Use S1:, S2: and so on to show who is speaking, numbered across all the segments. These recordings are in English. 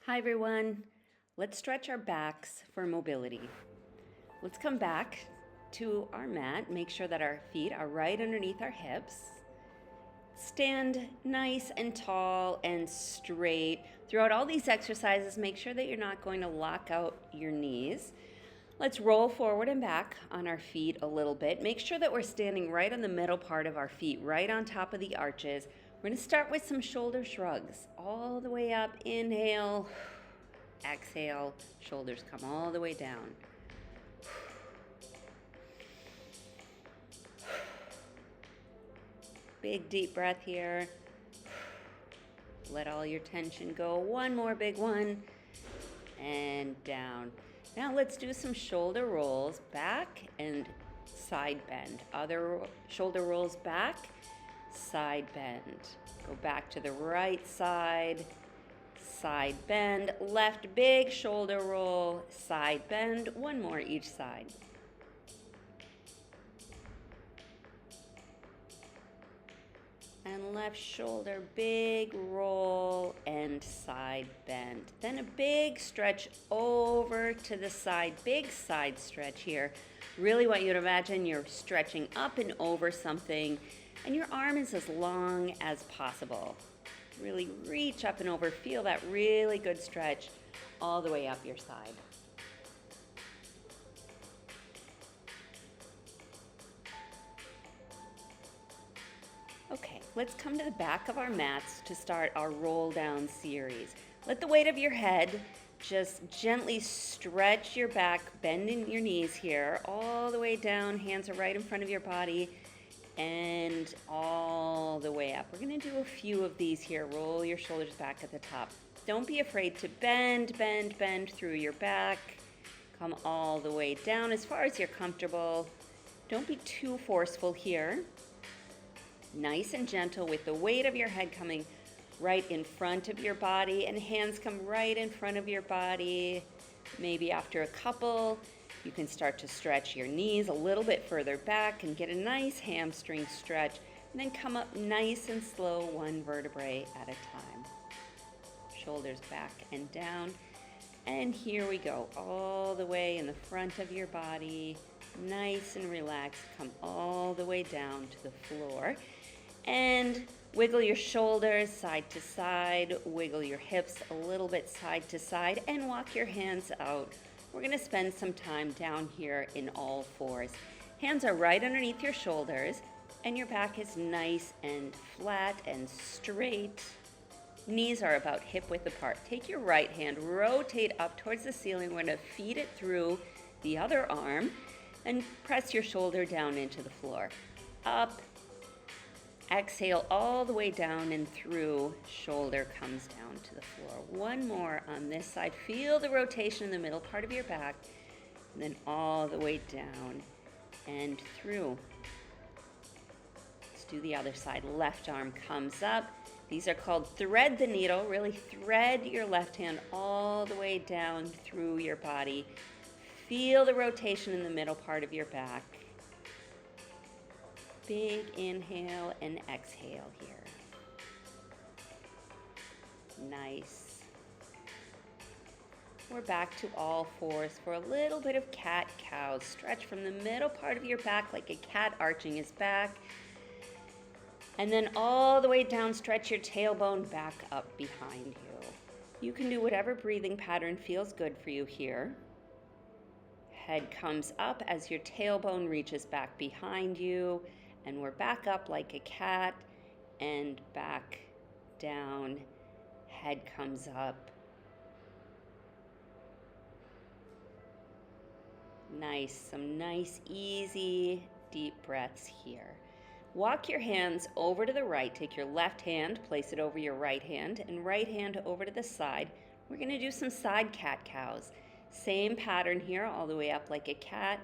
S1: Hi everyone. Let's stretch our backs for mobility. Let's come back to our mat. Make sure that our feet are right underneath our hips. Stand nice and tall and straight. Throughout all these exercises, make sure that you're not going to lock out your knees. Let's roll forward and back on our feet a little bit. Make sure that we're standing right on the middle part of our feet, right on top of the arches. We're going to start with some shoulder shrugs. All the way up, inhale, exhale, shoulders come all the way down. Big deep breath here. Let all your tension go. One more big one. And down. Now let's do some shoulder rolls, back and side bend. Other shoulder rolls back, side bend. Go back to the right side, side bend, left big shoulder roll, side bend, one more each side. And left shoulder, big roll and side bend. Then a big stretch over to the side, big side stretch here. Really want you to imagine you're stretching up and over something and your arm is as long as possible. Really reach up and over, feel that really good stretch all the way up your side. Okay, let's come to the back of our mats to start our roll down series. Let the weight of your head just gently stretch your back, bending your knees here, all the way down, hands are right in front of your body, and all the way up. We're gonna do a few of these here. Roll your shoulders back at the top. Don't be afraid to bend, bend, bend through your back. Come all the way down as far as you're comfortable. Don't be too forceful here. Nice and gentle with the weight of your head coming right in front of your body and hands come right in front of your body. Maybe after a couple, you can start to stretch your knees a little bit further back and get a nice hamstring stretch, and then come up nice and slow, one vertebrae at a time. Shoulders back and down. And here we go, all the way in the front of your body, nice and relaxed. Come all the way down to the floor. And wiggle your shoulders side to side, wiggle your hips a little bit side to side, and walk your hands out. We're gonna spend some time down here in all fours. Hands are right underneath your shoulders, and your back is nice and flat and straight. Knees are about hip width apart. Take your right hand, rotate up towards the ceiling. We're gonna feed it through the other arm, and press your shoulder down into the floor. Up. Exhale all the way down and through, shoulder comes down to the floor. One more on this side. Feel the rotation in the middle part of your back, and then all the way down and through. Let's do the other side. Left arm comes up. These are called thread the needle. Really thread your left hand all the way down through your body. Feel the rotation in the middle part of your back. Big inhale and exhale here. Nice. We're back to all fours for a little bit of cat-cow. Stretch from the middle part of your back like a cat arching his back. And then all the way down, stretch your tailbone back up behind you. You can do whatever breathing pattern feels good for you here. Head comes up as your tailbone reaches back behind you. And we're back up like a cat and back down. Head comes up. Nice, some nice, easy, deep breaths here. Walk your hands over to the right. Take your left hand, place it over your right hand, and right hand over to the side. We're gonna do some side cat-cows. Same pattern here, all the way up like a cat,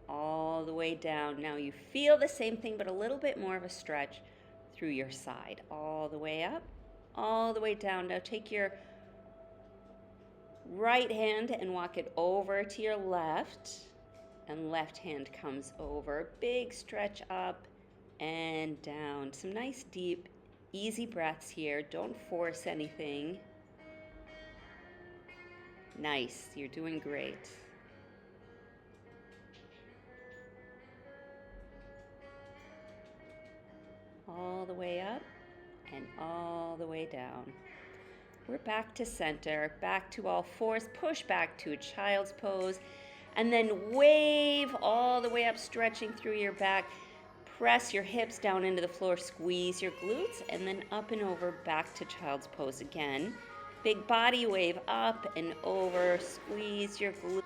S1: all the way down. Now you feel the same thing, but a little bit more of a stretch through your side. All the way up, all the way down. Now take your right hand and walk it over to your left, and left hand comes over. Big stretch up and down. Some nice, deep, easy breaths here. Don't force anything. Nice, you're doing great. All the way up and all the way down. We're back to center, back to all fours, push back to a child's pose, and then wave all the way up, stretching through your back. Press your hips down into the floor, squeeze your glutes, and then up and over, back to child's pose again. Big body wave up and over, squeeze your glutes,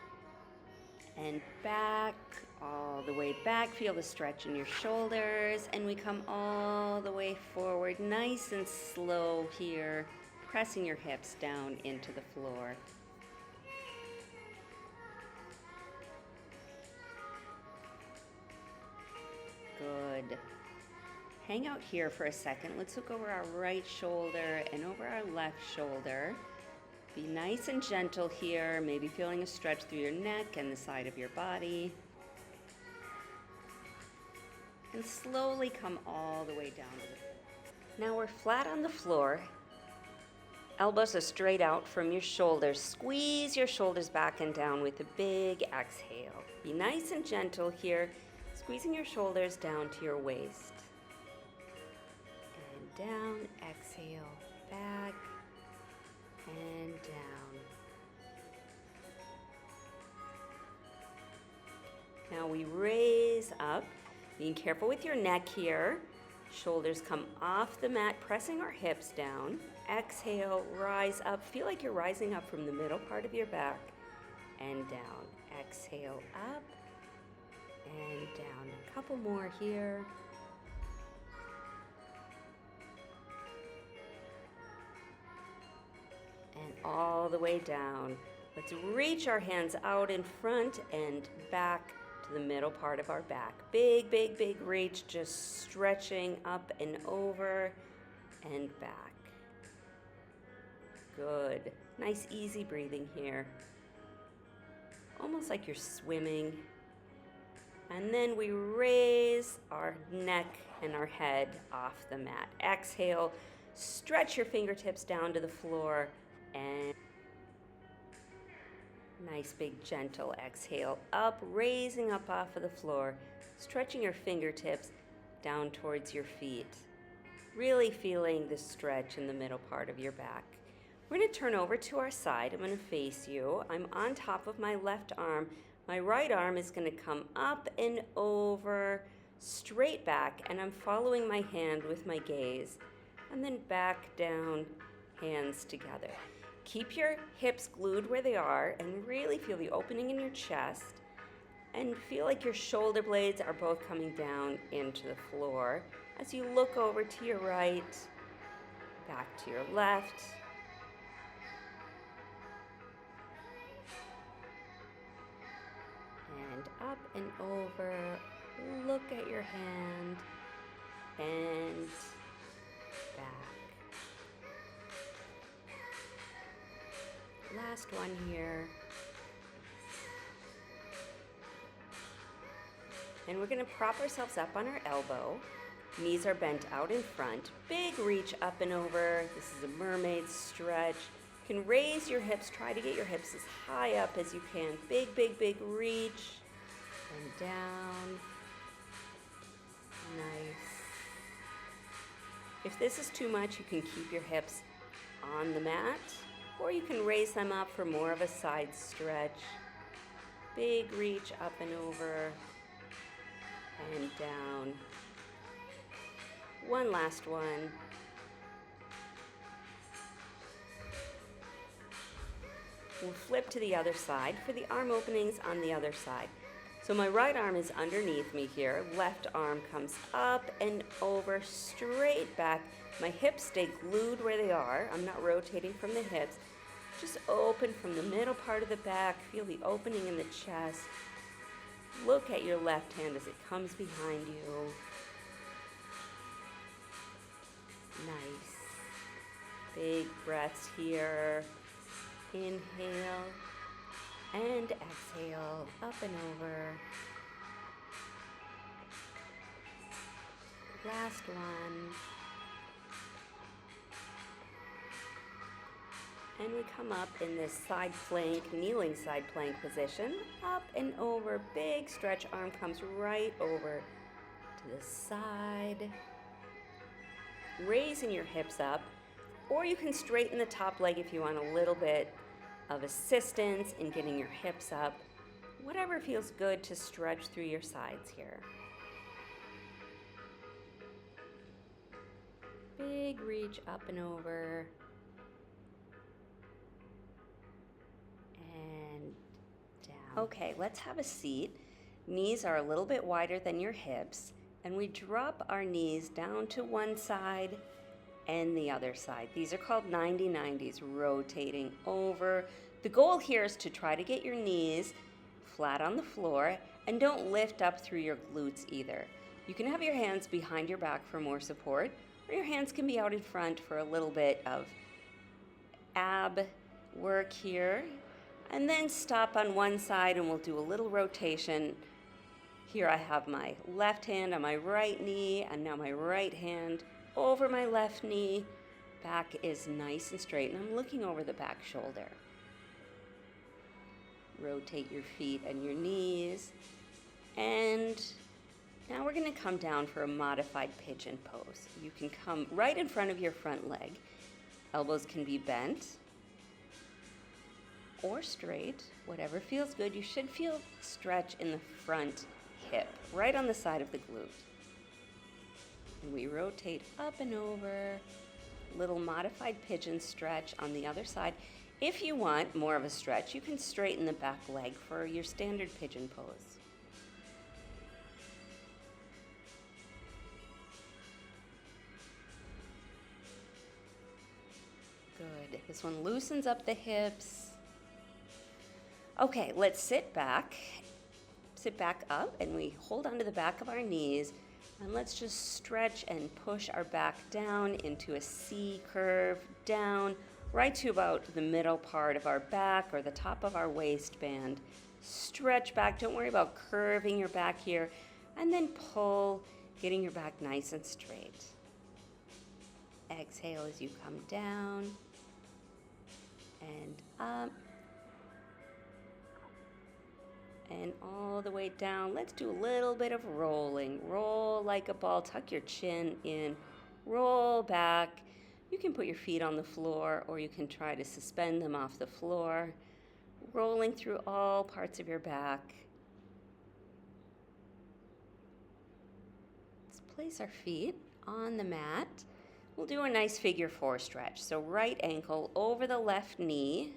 S1: and back, all the way back. Feel the stretch in your shoulders, and we come all the way forward, nice and slow here, pressing your hips down into the floor. Good. Hang out here for a second. Let's look over our right shoulder and over our left shoulder. Be nice and gentle here, maybe feeling a stretch through your neck and the side of your body. And slowly come all the way down to the floor. Now we're flat on the floor. Elbows are straight out from your shoulders. Squeeze your shoulders back and down with a big exhale. Be nice and gentle here, squeezing your shoulders down to your waist. And down, exhale, back, and down. Now we raise up, being careful with your neck here. Shoulders come off the mat, pressing our hips down. Exhale, rise up. Feel like you're rising up from the middle part of your back and down. Exhale up and down. A couple more here. And all the way down. Let's reach our hands out in front and back to the middle part of our back. Big, big, big reach, just stretching up and over and back. Good. Nice, easy breathing here. Almost like you're swimming. And then we raise our neck and our head off the mat. Exhale, stretch your fingertips down to the floor. And nice big gentle exhale up, raising up off of the floor, stretching your fingertips down towards your feet. Really feeling the stretch in the middle part of your back. We're going to turn over to our side. I'm going to face you. I'm on top of my left arm. My right arm is going to come up and over, straight back, and I'm following my hand with my gaze. And then back down, hands together. Keep your hips glued where they are and really feel the opening in your chest and feel like your shoulder blades are both coming down into the floor as you look over to your right, back to your left. And up and over, look at your hand and back. Last one here. And we're going to prop ourselves up on our elbow. Knees are bent out in front. Big reach up and over. This is a mermaid stretch. You can raise your hips. Try to get your hips as high up as you can. Big, big, big reach. And down. Nice. If this is too much, you can keep your hips on the mat. Or you can raise them up for more of a side stretch. Big reach up and over and down. One last one. We'll flip to the other side for the arm openings on the other side. So my right arm is underneath me here. Left arm comes up and over, straight back. My hips stay glued where they are. I'm not rotating from the hips. Just open from the middle part of the back. Feel the opening in the chest. Look at your left hand as it comes behind you. Nice. Big breaths here. Inhale and exhale, up and over. Last one. And we come up in this side plank, kneeling side plank position, up and over, big stretch, arm comes right over to the side, raising your hips up, or you can straighten the top leg if you want a little bit of assistance in getting your hips up, whatever feels good to stretch through your sides here. Big reach up and over. And down. Okay, let's have a seat. Knees are a little bit wider than your hips, and we drop our knees down to one side and the other side. These are called 90-90s, rotating over. The goal here is to try to get your knees flat on the floor, and don't lift up through your glutes either. You can have your hands behind your back for more support, or your hands can be out in front for a little bit of ab work here. And then stop on one side and we'll do a little rotation. Here I have my left hand on my right knee, and now my right hand over my left knee. Back is nice and straight, and I'm looking over the back shoulder. Rotate your feet and your knees. And now we're going to come down for a modified pigeon pose. You can come right in front of your front leg. Elbows can be bent or straight, whatever feels good. You should feel stretch in the front hip, right on the side of the glute. And we rotate up and over, little modified pigeon stretch on the other side. If you want more of a stretch, you can straighten the back leg for your standard pigeon pose. Good. This one loosens up the hips. Okay, let's sit back up, and we hold onto the back of our knees, and let's just stretch and push our back down into a C curve, down right to about the middle part of our back or the top of our waistband. Stretch back, don't worry about curving your back here, and then pull, getting your back nice and straight. Exhale as you come down and up. And all the way down. Let's do a little bit of rolling. Roll like a ball. Tuck your chin in. Roll back. You can put your feet on the floor, or you can try to suspend them off the floor. Rolling through all parts of your back. Let's place our feet on the mat. We'll do a nice figure four stretch. So right ankle over the left knee.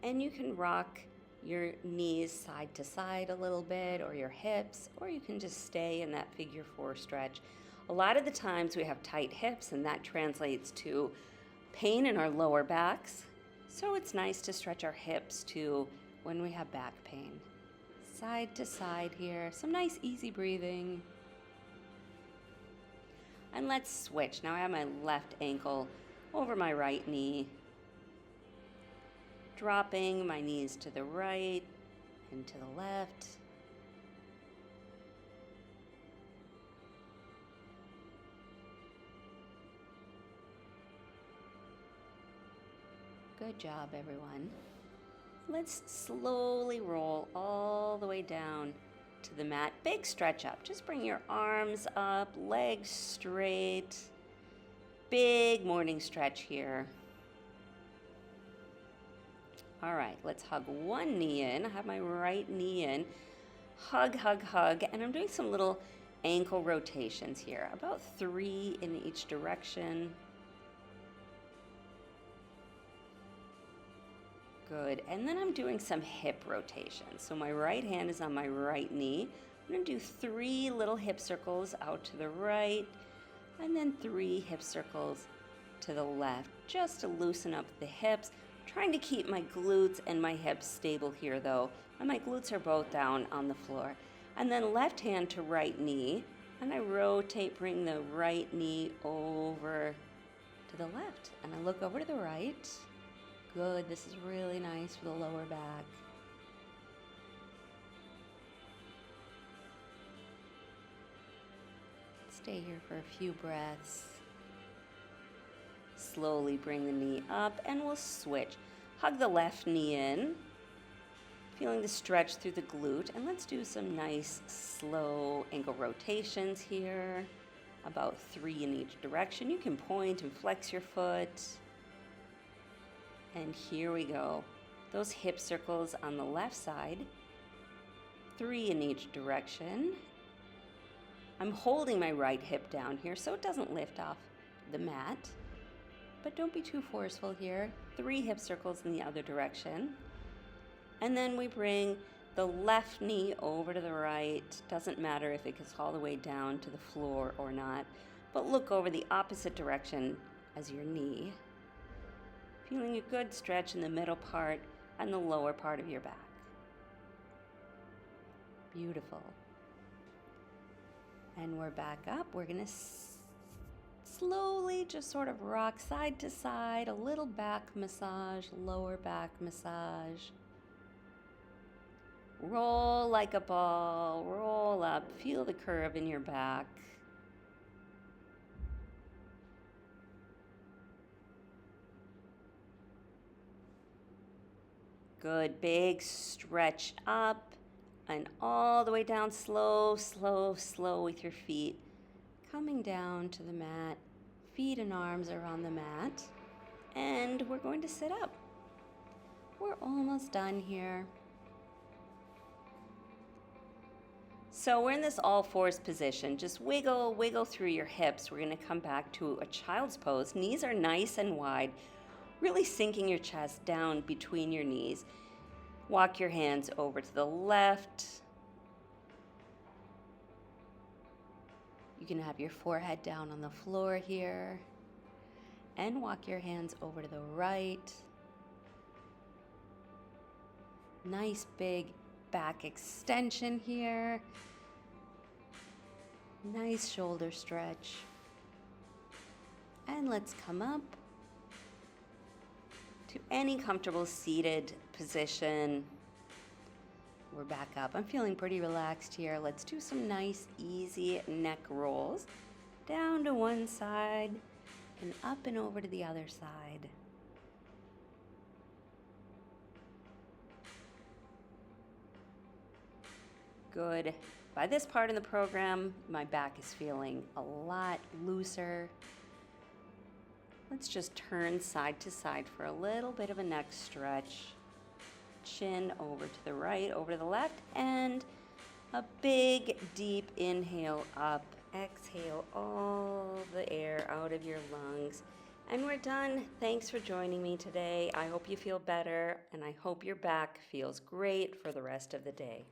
S1: And you can rock your knees side to side a little bit, or your hips, or you can just stay in that figure four stretch. A lot of the times we have tight hips, and that translates to pain in our lower backs. So it's nice to stretch our hips too when we have back pain. Side to side here, some nice easy breathing. And let's switch. Now I have my left ankle over my right knee. Dropping my knees to the right and to the left. Good job, everyone. Let's slowly roll all the way down to the mat. Big stretch up. Just bring your arms up, legs straight. Big morning stretch here. All right, let's hug one knee in. I have my right knee in. Hug, hug, hug. And I'm doing some little ankle rotations here, about 3 in each direction. Good. And then I'm doing some hip rotations. So my right hand is on my right knee. I'm going to do 3 little hip circles out to the right, and then 3 hip circles to the left, just to loosen up the hips. Trying to keep my glutes and my hips stable here though, and my glutes are both down on the floor. And then left hand to right knee, and I rotate, bring the right knee over to the left, and I look over to the right. Good, this is really nice for the lower back. Stay here for a few breaths. slowly bring the knee up and we'll switch. Hug the left knee in, feeling the stretch through the glute. And let's do some nice slow ankle rotations here, about 3 in each direction. You can point and flex your foot. And here we go. Those hip circles on the left side, 3 in each direction. I'm holding my right hip down here so it doesn't lift off the mat, but don't be too forceful here. 3 hip circles in the other direction. And then we bring the left knee over to the right. Doesn't matter if it gets all the way down to the floor or not, but look over the opposite direction as your knee. Feeling a good stretch in the middle part and the lower part of your back. Beautiful. And we're back up. We're going to slowly just sort of rock side to side, a little back massage, lower back massage. Roll like a ball, roll up, feel the curve in your back. Good, big stretch up and all the way down, slow, slow, slow with your feet. Coming down to the mat, feet and arms are on the mat, and we're going to sit up. We're almost done here. So we're in this all fours position. Just wiggle, wiggle through your hips. We're gonna come back to a child's pose. Knees are nice and wide, really sinking your chest down between your knees. Walk your hands over to the left. You can have your forehead down on the floor here. And walk your hands over to the right. Nice big back extension here. Nice shoulder stretch. And let's come up to any comfortable seated position. We're back up. I'm feeling pretty relaxed here. Let's do some nice, easy neck rolls. Down to one side and up and over to the other side. Good. By this part in the program, my back is feeling a lot looser. Let's just turn side to side for a little bit of a neck stretch. Chin over to the right, over to the left, and a big, deep inhale up. Exhale all the air out of your lungs. And we're done. Thanks for joining me today. I hope you feel better, and I hope your back feels great for the rest of the day.